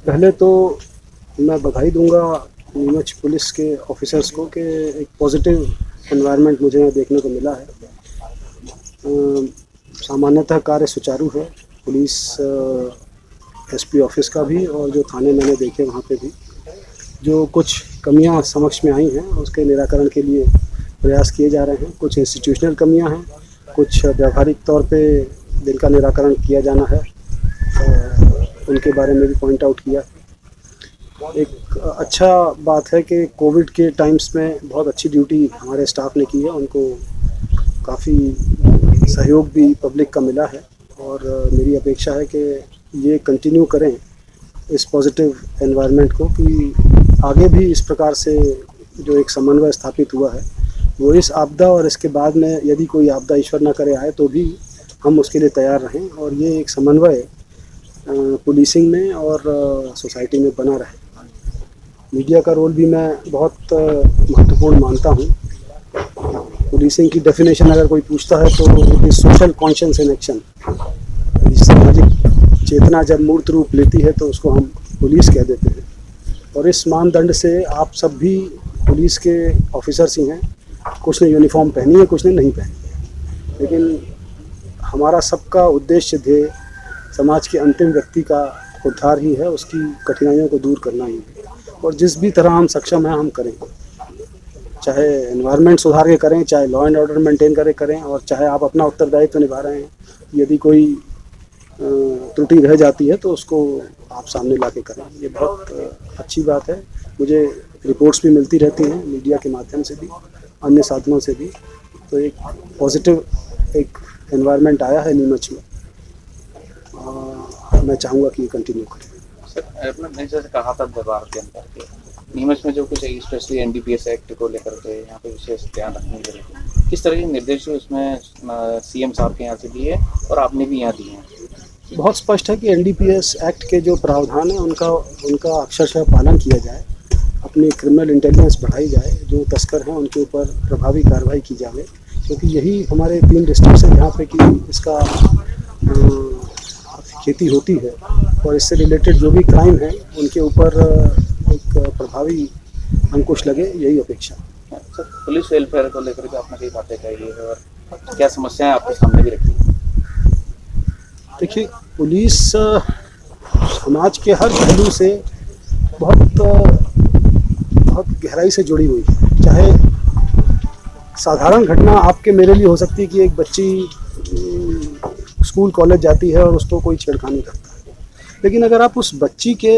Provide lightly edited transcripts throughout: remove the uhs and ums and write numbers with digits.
पहले तो मैं बधाई दूंगा नीमच पुलिस के ऑफिसर्स को कि एक पॉजिटिव एनवायरनमेंट मुझे यहाँ देखने को मिला है। सामान्यतः कार्य सुचारू है पुलिस एसपी ऑफिस का भी, और जो थाने मैंने देखे वहाँ पे भी जो कुछ कमियां समक्ष में आई हैं उसके निराकरण के लिए प्रयास किए जा रहे हैं। कुछ इंस्टीट्यूशनल कमियां हैं, कुछ व्यावहारिक तौर पे जिनका निराकरण किया जाना है, उनके बारे में भी पॉइंट आउट किया। एक अच्छा बात है कि कोविड के टाइम्स में बहुत अच्छी ड्यूटी हमारे स्टाफ ने की है, उनको काफ़ी सहयोग भी पब्लिक का मिला है, और मेरी अपेक्षा है कि ये कंटिन्यू करें इस पॉजिटिव एनवायरनमेंट को, कि आगे भी इस प्रकार से जो एक समन्वय स्थापित हुआ है वो इस आपदा और इसके बाद में यदि कोई आपदा ईश्वर ना करे आए तो भी हम उसके लिए तैयार रहें, और ये एक समन्वय पुलिसिंग में और सोसाइटी में बना रहे। मीडिया का रोल भी मैं बहुत महत्वपूर्ण मानता हूँ। पुलिसिंग की डेफिनेशन अगर कोई पूछता है तो it is social conscious in action. सामाजिक चेतना जब मूर्त रूप लेती है तो उसको हम पुलिस कह देते हैं, और इस मानदंड से आप सब भी पुलिस के ऑफिसर्स ही हैं। कुछ ने यूनिफॉर्म पहनी है, कुछ ने नहीं पहनी है, लेकिन हमारा सबका उद्देश्य ध्येय समाज के अंतिम व्यक्ति का उद्धार ही है, उसकी कठिनाइयों को दूर करना ही है, और जिस भी तरह हम सक्षम हैं हम करें, चाहे एनवायरनमेंट सुधार के करें, चाहे लॉ एंड ऑर्डर मेंटेन करें, और चाहे आप अपना उत्तरदायित्व निभा रहे हैं। यदि कोई त्रुटि रह जाती है तो उसको आप सामने ला के करें। ये बहुत अच्छी बात है। मुझे रिपोर्ट्स भी मिलती रहती हैं मीडिया के माध्यम से भी, अन्य साधनों से भी। तो एक पॉजिटिव एक एनवायरनमेंट आया है नीमच में, मैं चाहूँगा कि ये कंटिन्यू करें। सर, आपने जैसे कहा था व्यवहार के अंदर के नीमच में जो कुछ स्पेशली एनडीपीएस एक्ट को लेकर के यहाँ पे विशेष ध्यान रखने के लिए किस तरह के निर्देश उसमें सीएम साहब के यहाँ से दिए और आपने भी यहाँ दिए हैं? बहुत स्पष्ट है कि एनडीपीएस एक्ट के जो प्रावधान है उनका अक्षरशः पालन किया जाए, अपनी क्रिमिनल इंटेलिजेंस बढ़ाई जाए, जो तस्कर हैं उनके ऊपर प्रभावी कार्रवाई की जाए, क्योंकि यही हमारे 3 डिस्ट्रिक्ट हैं जहाँ पे कि इसका खेती होती है, और इससे रिलेटेड जो भी क्राइम है उनके ऊपर एक प्रभावी अंकुश लगे, यही अपेक्षा। सर, पुलिस वेलफेयर को लेकर के आपने कई बातें कही है और क्या समस्याएं आपके सामने भी रखी है? देखिए, पुलिस समाज के हर पहलू से बहुत गहराई से जुड़ी हुई है। चाहे साधारण घटना आपके मेरे लिए हो सकती है कि एक बच्ची स्कूल कॉलेज जाती है और उसको कोई छेड़खानी करता है, लेकिन अगर आप उस बच्ची के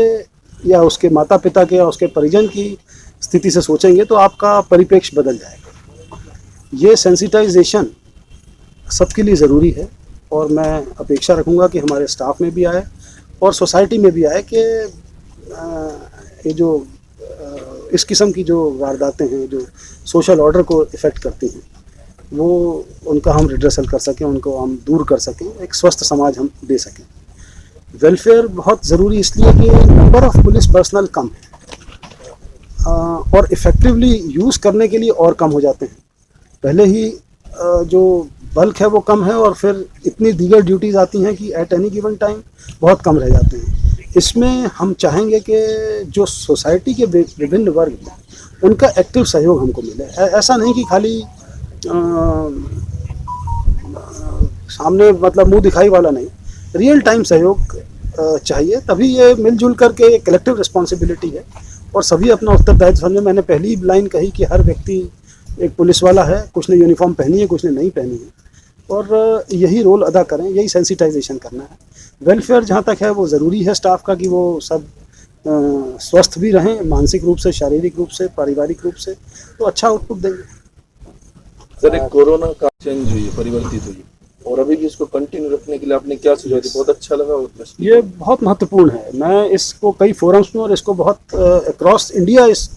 या उसके माता पिता के या उसके परिजन की स्थिति से सोचेंगे तो आपका परिप्रेक्ष्य बदल जाएगा। ये सेंसिटाइजेशन सबके लिए ज़रूरी है, और मैं अपेक्षा रखूँगा कि हमारे स्टाफ में भी आए और सोसाइटी में भी आए कि ये जो इस किस्म की जो वारदातें हैं जो सोशल ऑर्डर को इफ़ेक्ट करती हैं वो उनका हम रिड्रेसल कर सकें, उनको हम दूर कर सकें, एक स्वस्थ समाज हम दे सकें। वेलफेयर बहुत ज़रूरी इसलिए कि नंबर ऑफ़ पुलिस पर्सनल कम है और इफ़ेक्टिवली यूज़ करने के लिए और कम हो जाते हैं। पहले ही जो बल्क है वो कम है, और फिर इतनी दीगर ड्यूटीज़ आती हैं कि एट एनी गिवन टाइम बहुत कम रह जाते हैं। इसमें हम चाहेंगे कि जो सोसाइटी के विभिन्न वर्ग हैं उनका एक्टिव सहयोग हमको मिले। ऐसा नहीं कि खाली सामने मतलब मुंह दिखाई वाला नहीं, रियल टाइम सहयोग चाहिए, तभी ये मिलजुल करके एक कलेक्टिव रिस्पॉन्सिबिलिटी है और सभी अपना उत्तरदायित्व समझे। मैंने पहली ही लाइन कही कि हर व्यक्ति एक पुलिस वाला है, कुछ ने यूनिफॉर्म पहनी है, कुछ ने नहीं पहनी है, और यही रोल अदा करें, यही सेंसिटाइजेशन करना है। वेलफेयर जहाँ तक है वो ज़रूरी है स्टाफ का कि वो सब स्वस्थ भी रहें, मानसिक रूप से, शारीरिक रूप से, पारिवारिक रूप से, तो अच्छा आउटपुट देंगे। सर, एक कोरोना का चेंज हुई, परिवर्तित हुई, और अभी भी इसको कंटिन्यू रखने के लिए आपने क्या सुझाव दिया? बहुत अच्छा लगा। ये बहुत महत्वपूर्ण है। मैं इसको कई फोरम्स में और इसको बहुत अक्रॉस इंडिया इस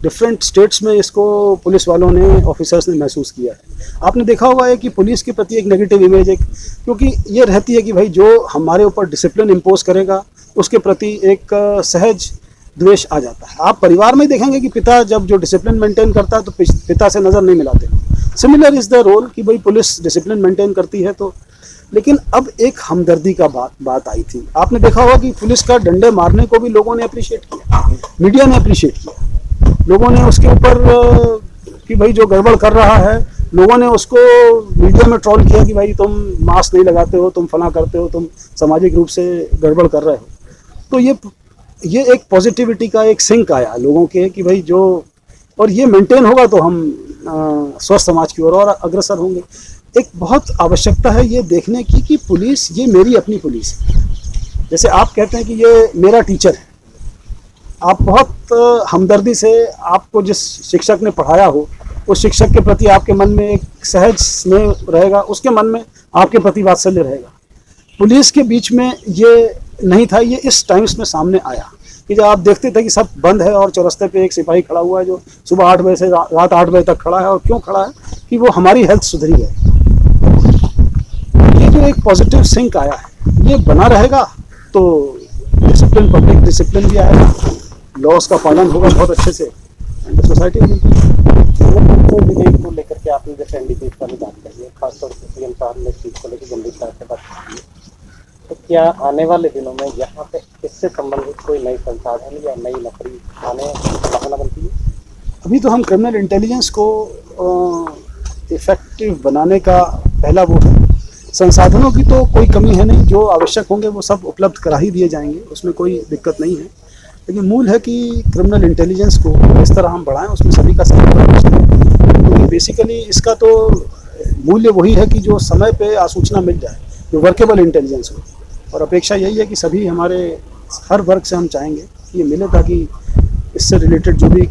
डिफरेंट स्टेट्स में इसको पुलिस वालों ने, ऑफिसर्स ने महसूस किया है। आपने देखा होगा है कि पुलिस के प्रति एक नेगेटिव इमेज है, क्योंकि ये रहती है कि भाई जो हमारे ऊपर डिसिप्लिन इम्पोज करेगा उसके प्रति एक सहज द्वेष आ जाता है। आप परिवार में देखेंगे कि पिता जब जो डिसिप्लिन मेंटेन करता है तो पिता से नज़र नहीं मिलाते। सिमिलर इज़ द रोल कि भाई पुलिस डिसिप्लिन मेंटेन करती है तो लेकिन अब एक हमदर्दी का बात आई थी। आपने देखा होगा कि पुलिस का डंडे मारने को भी लोगों ने अप्रिशिएट किया, मीडिया ने अप्रिशिएट किया, लोगों ने उसके ऊपर कि भाई जो गड़बड़ कर रहा है, लोगों ने उसको मीडिया में ट्रोल किया कि भाई तुम मास्क नहीं लगाते हो, तुम फला करते हो, तुम सामाजिक रूप से गड़बड़ कर रहे हो। तो ये एक पॉजिटिविटी का एक सिंक आया लोगों के कि भाई जो, और ये मेंटेन होगा तो हम स्वस्थ समाज की ओर और अग्रसर होंगे। एक बहुत आवश्यकता है ये देखने की कि पुलिस ये मेरी अपनी पुलिस है। जैसे आप कहते हैं कि ये मेरा टीचर है, आप बहुत हमदर्दी से, आपको जिस शिक्षक ने पढ़ाया हो उस शिक्षक के प्रति आपके मन में एक सहज स्नेह रहेगा, उसके मन में आपके प्रति वात्सल्य रहेगा। पुलिस के बीच में ये नहीं था, ये इस टाइम्स में सामने आया कि जब आप देखते थे कि सब बंद है और चौरस्ते पे एक सिपाही खड़ा हुआ है जो सुबह 8 बजे से रात 8 बजे तक खड़ा है, और क्यों खड़ा है कि वो हमारी हेल्थ सुधरी है। ये जो एक पॉजिटिव सिंक आया है ये बना रहेगा तो डिसिप्लिन, पब्लिक डिसिप्लिन भी आएगा, लॉस का पालन होगा बहुत अच्छे से, एंड सोसाइटी भी। विधेयक को लेकर के आपने जैसे एनडीपीएस का भी बात करी है, खासतौर से सीएम साहब ने इस चीज को लेकर गंभीरता से बात की है, तो क्या आने वाले दिनों में यहाँ पे इससे संबंधित कोई नई संसाधन या नई नौकरी आने संभावना बनती है? अभी तो हम क्रिमिनल इंटेलिजेंस को इफेक्टिव बनाने का पहला वो है। संसाधनों की तो कोई कमी है नहीं, जो आवश्यक होंगे वो सब उपलब्ध करा ही दिए जाएंगे, उसमें कोई दिक्कत नहीं है। लेकिन मूल है कि क्रिमिनल इंटेलिजेंस को इस तरह हम बढ़ाएं, उसमें सभी का सहयोग चाहिए, क्योंकि बेसिकली इसका तो मूल्य वही है कि जो समय पे आसूचना मिल जाए, जो वर्केबल इंटेलिजेंस हो। और अपेक्षा यही है कि सभी हमारे हर वर्ग से हम चाहेंगे कि ये मिले, ताकि इससे रिलेटेड जो भी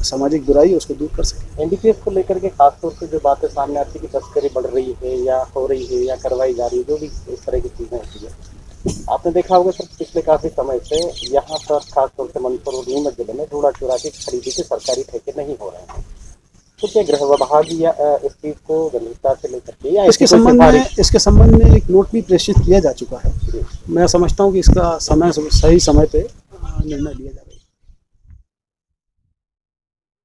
सामाजिक बुराई है उसको दूर कर सकें। एनडीपीएस को लेकर के खासतौर से जो बातें सामने आती है कि तस्करी बढ़ रही है या हो रही है या करवाई जा रही है, जो भी इस तरह की चीज़ें होती है, आपने देखा होगा सर पिछले काफ़ी समय से यहाँ पर खासतौर से मंदसौर और नीमच जिले में धूड़ा चूरा की खरीदी के सरकारी ठेके नहीं हो रहे हैं, तो क्या गृह विभाग या इस चीज़ को गंभीरता से लेकर के या इसके संबंध में एक नोट भी प्रेषित किया जा चुका है। मैं समझता हूँ कि इसका सही समय पे निर्णय लिया जाए।